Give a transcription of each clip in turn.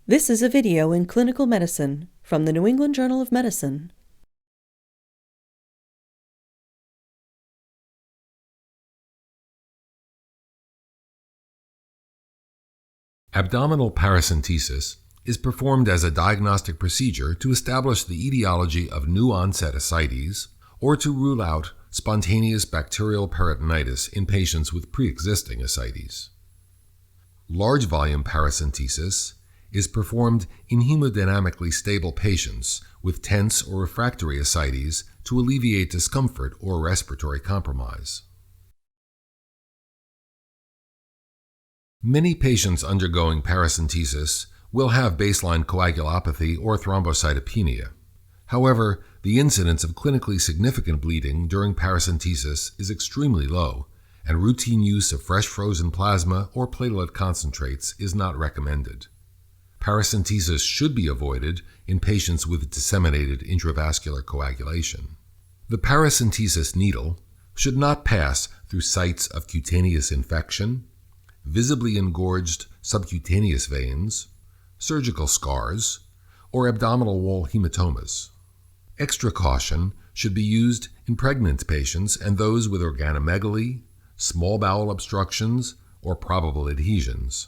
This is a video in clinical medicine from the New England Journal of Medicine. Abdominal paracentesis is performed as a diagnostic procedure to establish the etiology of new-onset ascites or to rule out spontaneous bacterial peritonitis in patients with pre-existing ascites. Large volume paracentesis is performed in hemodynamically stable patients with tense or refractory ascites to alleviate discomfort or respiratory compromise. Many patients undergoing paracentesis will have baseline coagulopathy or thrombocytopenia. However, the incidence of clinically significant bleeding during paracentesis is extremely low, and routine use of fresh frozen plasma or platelet concentrates is not recommended. Paracentesis should be avoided in patients with disseminated intravascular coagulation. The paracentesis needle should not pass through sites of cutaneous infection, visibly engorged subcutaneous veins, surgical scars, or abdominal wall hematomas. Extra caution should be used in pregnant patients and those with organomegaly, small bowel obstructions, or probable adhesions.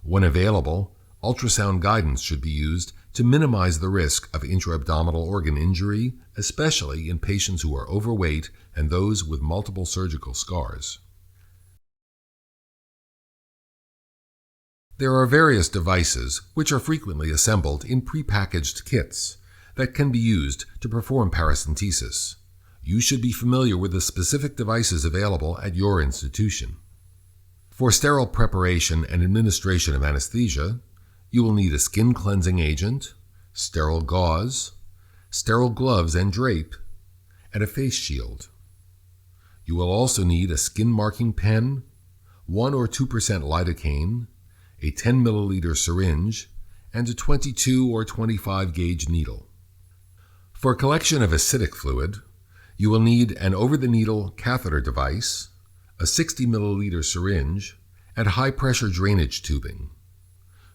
When available, ultrasound guidance should be used to minimize the risk of intra-abdominal organ injury, especially in patients who are overweight and those with multiple surgical scars. There are various devices which are frequently assembled in prepackaged kits that can be used to perform paracentesis. You should be familiar with the specific devices available at your institution. For sterile preparation and administration of anesthesia, you will need a skin cleansing agent, sterile gauze, sterile gloves and drape, and a face shield. You will also need a skin marking pen, 1 or 2% lidocaine, a 10 milliliter syringe, and a 22 or 25 gauge needle. For collection of acidic fluid, you will need an over-the-needle catheter device, a 60 milliliter syringe, and high-pressure drainage tubing.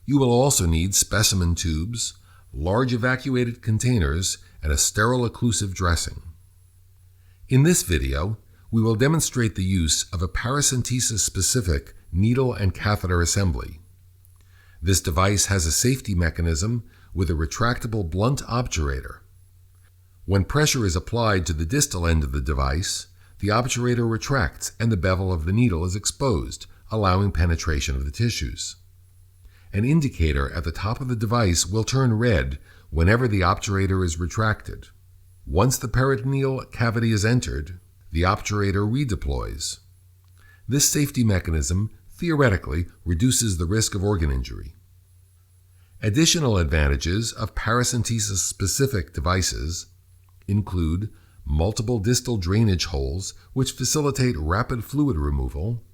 You will also need specimen tubes, large evacuated containers, and a sterile occlusive dressing. In this video, we will demonstrate the use of a paracentesis-specific needle and catheter assembly. This device has a safety mechanism with a retractable blunt obturator. When pressure is applied to the distal end of the device, the obturator retracts and the bevel of the needle is exposed, allowing penetration of the tissues. An indicator at the top of the device will turn red whenever the obturator is retracted. Once the peritoneal cavity is entered, the obturator redeploys. This safety mechanism theoretically reduces the risk of organ injury. Additional advantages of paracentesis-specific devices include multiple distal drainage holes which facilitate rapid fluid removal,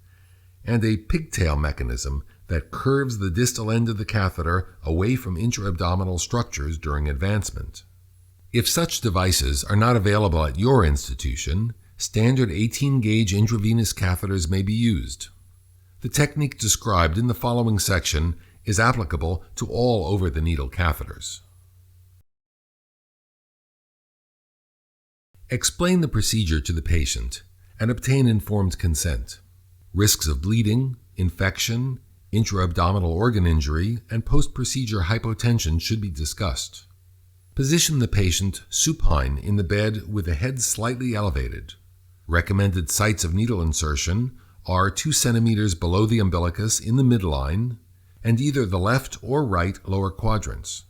and a pigtail mechanism that curves the distal end of the catheter away from intra-abdominal structures during advancement. If such devices are not available at your institution, standard 18-gauge intravenous catheters may be used. The technique described in the following section is applicable to all over-the-needle catheters. Explain the procedure to the patient and obtain informed consent. Risks of bleeding, infection, intra-abdominal organ injury, and post-procedure hypotension should be discussed. Position the patient supine in the bed with the head slightly elevated. Recommended sites of needle insertion are 2 centimeters below the umbilicus in the midline and either the left or right lower quadrants.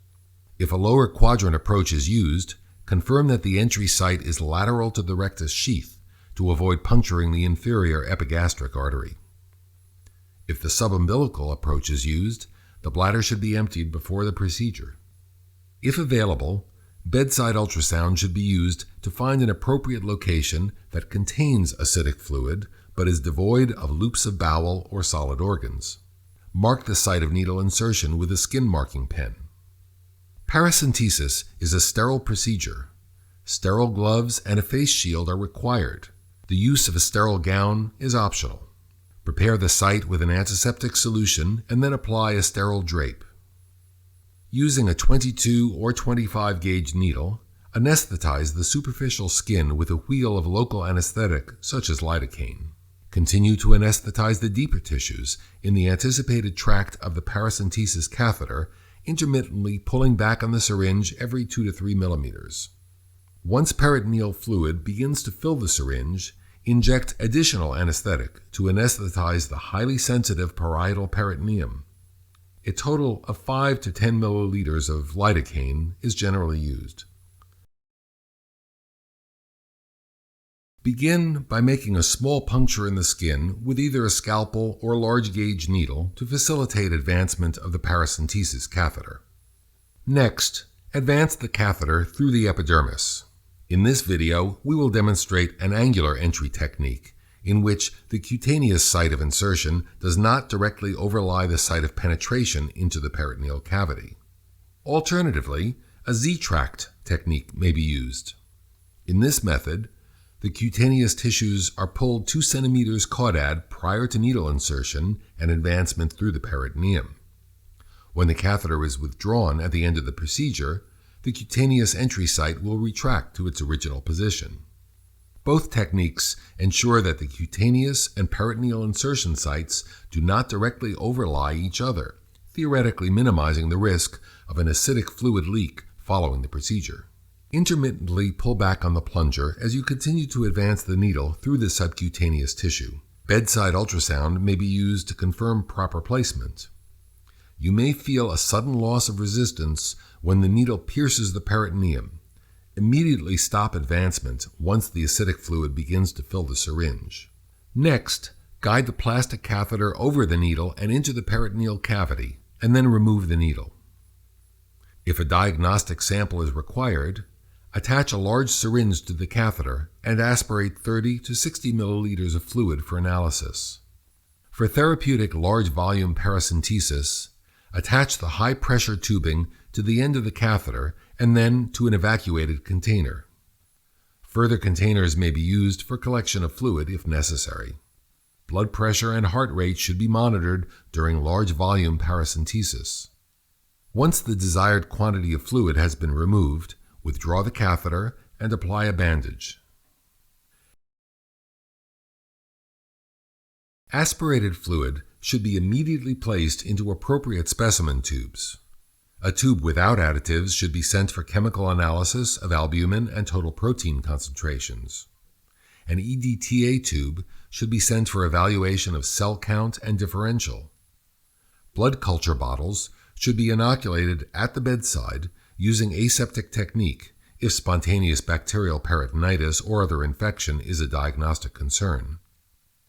If a lower quadrant approach is used, confirm that the entry site is lateral to the rectus sheath to avoid puncturing the inferior epigastric artery. If the subumbilical approach is used, the bladder should be emptied before the procedure. If available, bedside ultrasound should be used to find an appropriate location that contains acidic fluid but is devoid of loops of bowel or solid organs. Mark the site of needle insertion with a skin marking pen. Paracentesis is a sterile procedure. Sterile gloves and a face shield are required. The use of a sterile gown is optional. Prepare the site with an antiseptic solution and then apply a sterile drape. Using a 22 or 25 gauge needle, anesthetize the superficial skin with a wheel of local anesthetic such as lidocaine. Continue to anesthetize the deeper tissues in the anticipated tract of the paracentesis catheter, intermittently pulling back on the syringe every 2 to 3 millimeters. Once peritoneal fluid begins to fill the syringe, inject additional anesthetic to anesthetize the highly sensitive parietal peritoneum. A total of 5 to 10 milliliters of lidocaine is generally used. Begin by making a small puncture in the skin with either a scalpel or large gauge needle to facilitate advancement of the paracentesis catheter. Next, advance the catheter through the epidermis. In this video, we will demonstrate an angular entry technique in which the cutaneous site of insertion does not directly overlie the site of penetration into the peritoneal cavity. Alternatively, a Z-tract technique may be used. In this method, the cutaneous tissues are pulled 2 centimeters caudad prior to needle insertion and advancement through the peritoneum. When the catheter is withdrawn at the end of the procedure, the cutaneous entry site will retract to its original position. Both techniques ensure that the cutaneous and peritoneal insertion sites do not directly overlie each other, theoretically minimizing the risk of an acidic fluid leak following the procedure. Intermittently pull back on the plunger as you continue to advance the needle through the subcutaneous tissue. Bedside ultrasound may be used to confirm proper placement. You may feel a sudden loss of resistance when the needle pierces the peritoneum. Immediately stop advancement once the acidic fluid begins to fill the syringe. Next, guide the plastic catheter over the needle and into the peritoneal cavity, and then remove the needle. If a diagnostic sample is required, attach a large syringe to the catheter and aspirate 30 to 60 milliliters of fluid for analysis. For therapeutic large volume paracentesis, attach the high-pressure tubing to the end of the catheter and then to an evacuated container. Further containers may be used for collection of fluid if necessary. Blood pressure and heart rate should be monitored during large volume paracentesis. Once the desired quantity of fluid has been removed, withdraw the catheter and apply a bandage. Aspirated fluid should be immediately placed into appropriate specimen tubes. A tube without additives should be sent for chemical analysis of albumin and total protein concentrations. An EDTA tube should be sent for evaluation of cell count and differential. Blood culture bottles should be inoculated at the bedside using aseptic technique if spontaneous bacterial peritonitis or other infection is a diagnostic concern.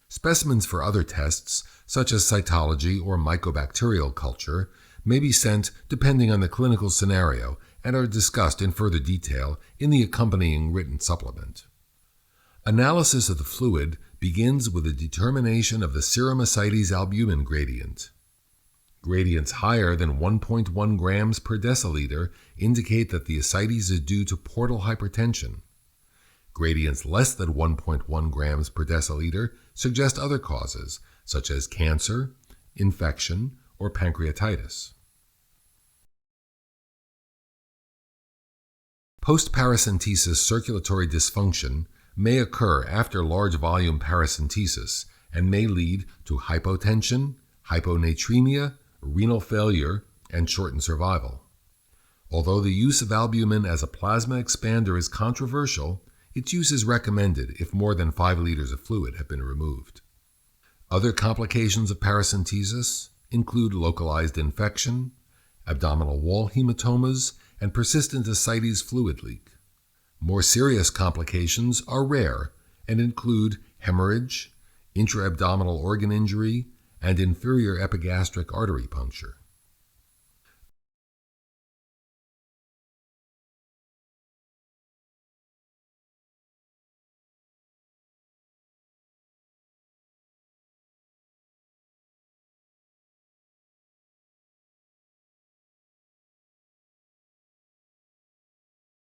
Specimens for other tests, such as cytology or mycobacterial culture, may be sent depending on the clinical scenario and are discussed in further detail in the accompanying written supplement. Analysis of the fluid begins with a determination of the serum ascites albumin gradient. Gradients higher than 1.1 grams per deciliter indicate that the ascites is due to portal hypertension. Gradients less than 1.1 grams per deciliter suggest other causes, such as cancer, infection, or pancreatitis. Post-paracentesis circulatory dysfunction may occur after large volume paracentesis and may lead to hypotension, hyponatremia, renal failure, and shortened survival. Although the use of albumin as a plasma expander is controversial, its use is recommended if more than 5 liters of fluid have been removed. Other complications of paracentesis include localized infection, abdominal wall hematomas, and persistent ascites fluid leak. More serious complications are rare and include hemorrhage, intra-abdominal organ injury, and inferior epigastric artery puncture.